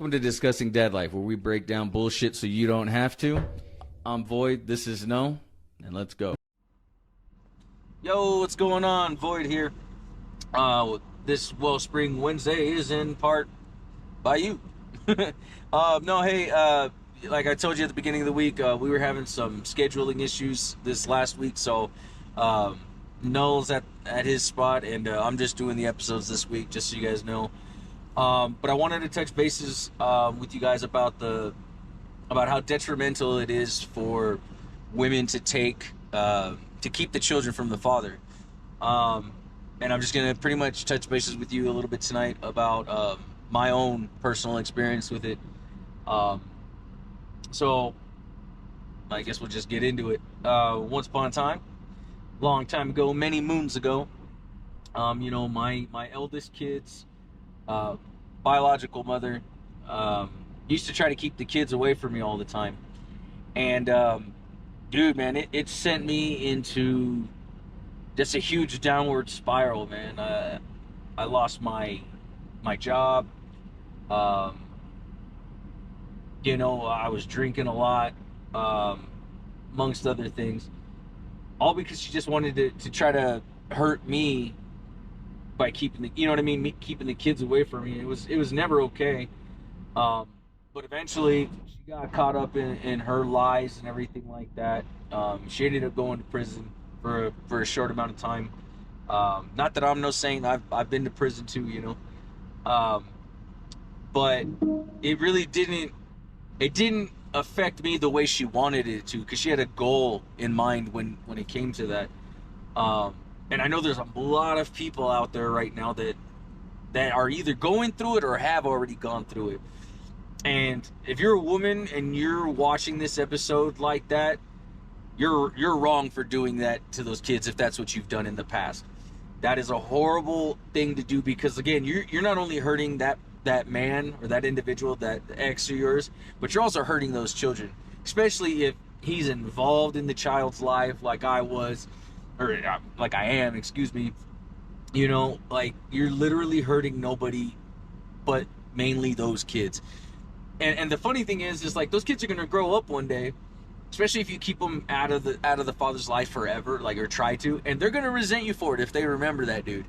Welcome to Discussing Dad Life, where we break down bullshit so you don't have to. I'm Void, this is No, and let's go. Yo, what's going on? Void here. This Wellspring Wednesday is in part by you. Like I told you at the beginning of the week, we were having some scheduling issues this last week, so Noel's at his spot, and I'm just doing the episodes this week, just so you guys know. But I wanted to touch bases with you guys about how detrimental it is for women to keep the children from the father. And I'm just gonna pretty much touch bases with you a little bit tonight about my own personal experience with it. So I guess we'll just get into it. Once upon a time, long time ago, many moons ago, my eldest kid's biological mother used to try to keep the kids away from me all the time. And dude, man, it sent me into just a huge downward spiral, man. I lost my job. I was drinking a lot, amongst other things, all because she just wanted to try to hurt me by keeping keeping the kids away from me. It was never okay. But eventually she got caught up in her lies and everything like that. She ended up going to prison for a short amount of time. Not that I'm no saint. I've been to prison too, but it really didn't affect me the way she wanted it to, because she had a goal in mind when it came to that. And I know there's a lot of people out there right now that are either going through it or have already gone through it. And if you're a woman and you're watching this episode like that, you're wrong for doing that to those kids if that's what you've done in the past. That is a horrible thing to do, because again, you're not only hurting that man or that individual, that ex of yours, but you're also hurting those children, especially if he's involved in the child's life like I was, or like I am, excuse me. You're literally hurting nobody but mainly those kids. And the funny thing is like, those kids are gonna grow up one day, especially if you keep them out of the father's life forever, or try to, and they're gonna resent you for it if they remember that dude.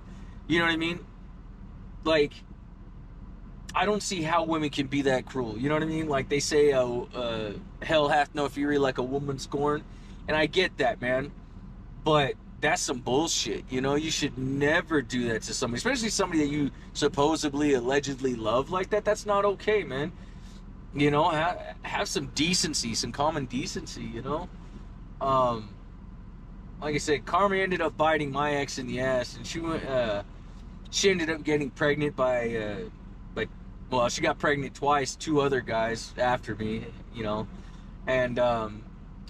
You know what I mean? Like, I don't see how women can be that cruel. You know what I mean? Like they say, hell hath no fury like a woman scorned. And I get that, man. But that's some bullshit. You should never do that to somebody, especially somebody that you supposedly, allegedly love like that. That's not okay, man. Have some decency, some common decency, Like I said, karma ended up biting my ex in the ass, and she ended up getting pregnant by, she got pregnant twice, 2 other guys after me, and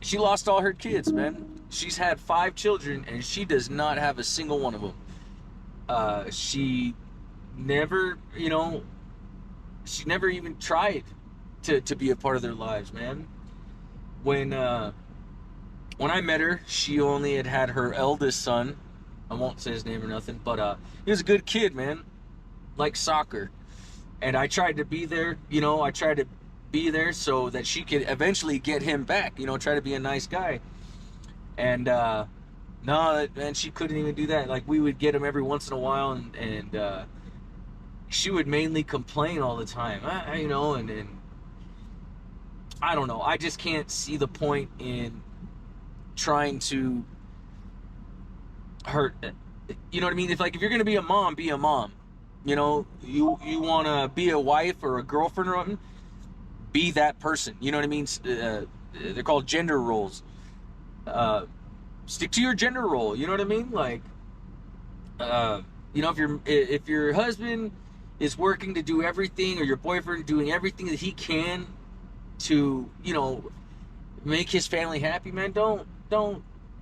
she lost all her kids, man. She's had 5 children, and she does not have a single one of them. She never even tried to be a part of their lives, man. When I met her, she only had her eldest son. I won't say his name or nothing, but he was a good kid, man. Liked soccer. And I tried to be there, so that she could eventually get him back, try to be a nice guy. And no, man, she couldn't even do that. Like, we would get him every once in a while, and she would mainly complain all the time, and I don't know. I just can't see the point in trying to hurt. You know what I mean? If you're gonna be a mom, be a mom. You want to be a wife or a girlfriend or something, be that person. You know what I mean? They're called gender roles. Stick to your gender role. You know what I mean? Like, if your husband is working to do everything, or your boyfriend doing everything that he can to, make his family happy, man, don't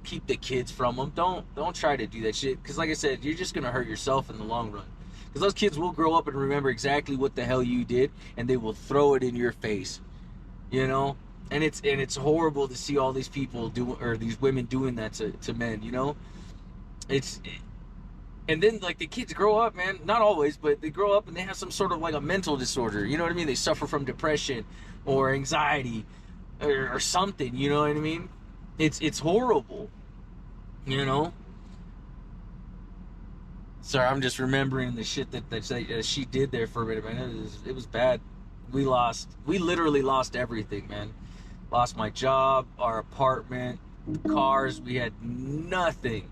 keep the kids from them. Don't try to do that shit, because like I said, you're just gonna hurt yourself in the long run. Because those kids will grow up and remember exactly what the hell you did, and they will throw it in your face, And it's horrible to see all these people or these women doing that to men, And then like the kids grow up, man. Not always, but they grow up and they have some sort of like a mental disorder. You know what I mean? They suffer from depression or anxiety or something. You know what I mean? It's horrible. You know. Sorry, I'm just remembering the shit that she did there for a minute, man. It was bad. We literally lost everything, man. Lost my job, our apartment, cars. We had nothing,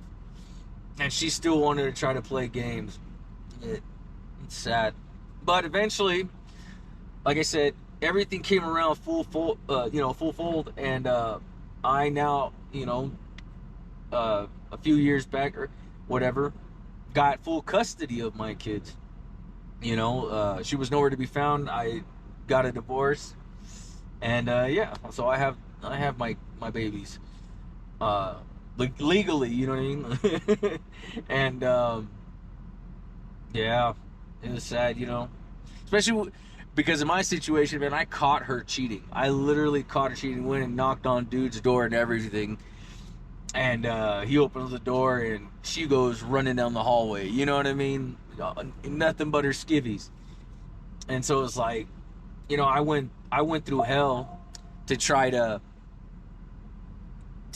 and she still wanted to try to play games. It's sad, but eventually, like I said, everything came around full fold, and I now, a few years back or whatever, got full custody of my kids. She was nowhere to be found. I got a divorce, and yeah, so I have my babies, legally. You know what I mean? And yeah, it was sad. Especially because in my situation, man, I caught her cheating. I literally caught her cheating. Went and knocked on dude's door and everything. And he opens the door and she goes running down the hallway. You know what I mean? Nothing but her skivvies. And so it's like, I went through hell to try to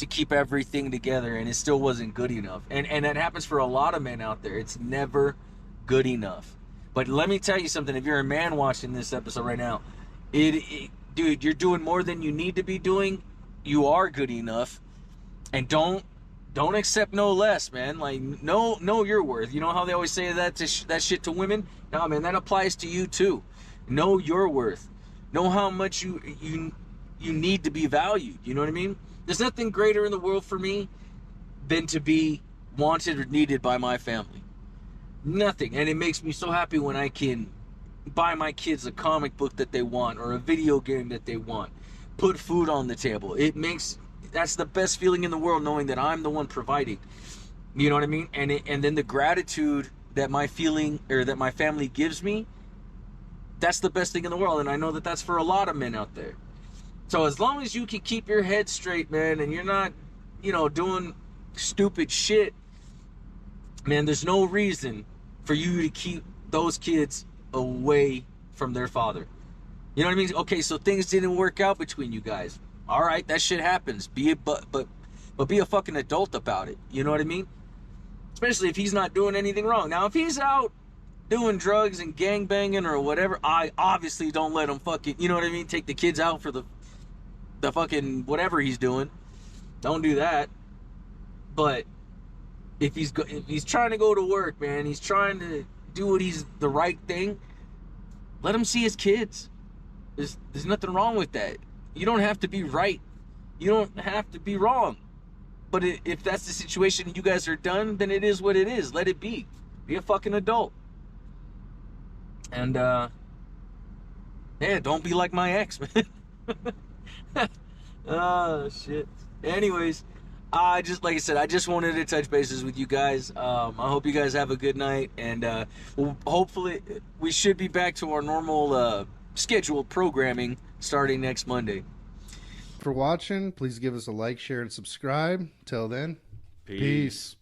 keep everything together, and it still wasn't good enough. And that happens for a lot of men out there. It's never good enough. But let me tell you something. If you're a man watching this episode right now, dude, you're doing more than you need to be doing. You are good enough. And don't accept no less, man. Like, know your worth. You know how they always say that shit to women? No, man, that applies to you too. Know your worth. Know how much you need to be valued. You know what I mean? There's nothing greater in the world for me than to be wanted or needed by my family. Nothing. And it makes me so happy when I can buy my kids a comic book that they want or a video game that they want. Put food on the table. That's the best feeling in the world, knowing that I'm the one providing. You know what I mean? And then the gratitude that my family gives me, that's the best thing in the world. And I know that that's for a lot of men out there. So as long as you can keep your head straight, man, and you're not, doing stupid shit, man, there's no reason for you to keep those kids away from their father. You know what I mean? Okay, so things didn't work out between you guys. All right, that shit happens. But be a fucking adult about it. You know what I mean? Especially if he's not doing anything wrong. Now, if he's out doing drugs and gangbanging or whatever, I obviously don't let him fucking, you know what I mean? Take the kids out for the fucking whatever he's doing. Don't do that. But if he's trying to go to work, man, he's trying to do the right thing, let him see his kids. There's nothing wrong with that. You don't have to be right. You don't have to be wrong. But if that's the situation and you guys are done, then it is what it is. Let it be. Be a fucking adult. And yeah, don't be like my ex, man. Oh shit. Anyways, like I said, I just wanted to touch bases with you guys. I hope you guys have a good night, and hopefully we should be back to our normal scheduled programming starting next Monday. For watching, please give us a like, share, and subscribe. Till then, peace.